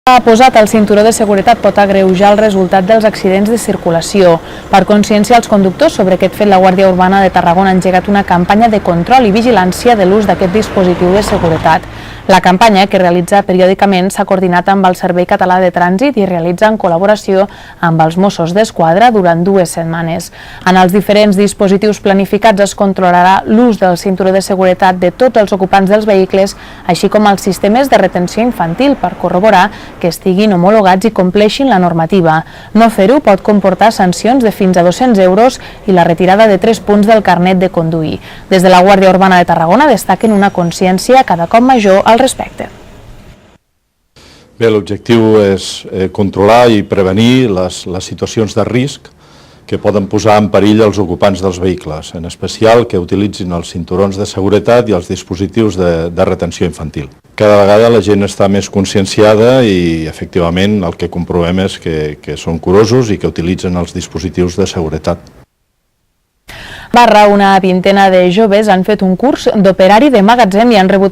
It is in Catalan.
Posat el cinturó de seguretat pot agreujar el resultat dels accidents de circulació. Per conscienciar els conductors sobre aquest fet, la Guàrdia Urbana de Tarragona ha engegat una campanya de control i vigilància de l'ús d'aquest dispositiu de seguretat. La campanya, que realitza periòdicament, s'ha coordinat amb el Servei Català de Trànsit i realitza en col·laboració amb els Mossos d'Esquadra durant 2 setmanes. En els diferents dispositius planificats es controlarà l'ús del cinturó de seguretat de tots els ocupants dels vehicles, així com els sistemes de retenció infantil per corroborar que estiguin homologats i compleixin la normativa. No fer-ho pot comportar sancions de fins a 200 euros i la retirada de 3 punts del carnet de conduir. Des de la Guàrdia Urbana de Tarragona destaquen una consciència cada cop major al respecte. Bé, l'objectiu és controlar i prevenir les situacions de risc que poden posar en perill els ocupants dels vehicles, en especial que utilitzin els cinturons de seguretat i els dispositius de retenció infantil. Cada vegada la gent està més conscienciada i, efectivament, el que comprovem és que són curosos i que utilitzen els dispositius de seguretat. Una vintena de joves han fet un curs d'operari de magatzem i han rebut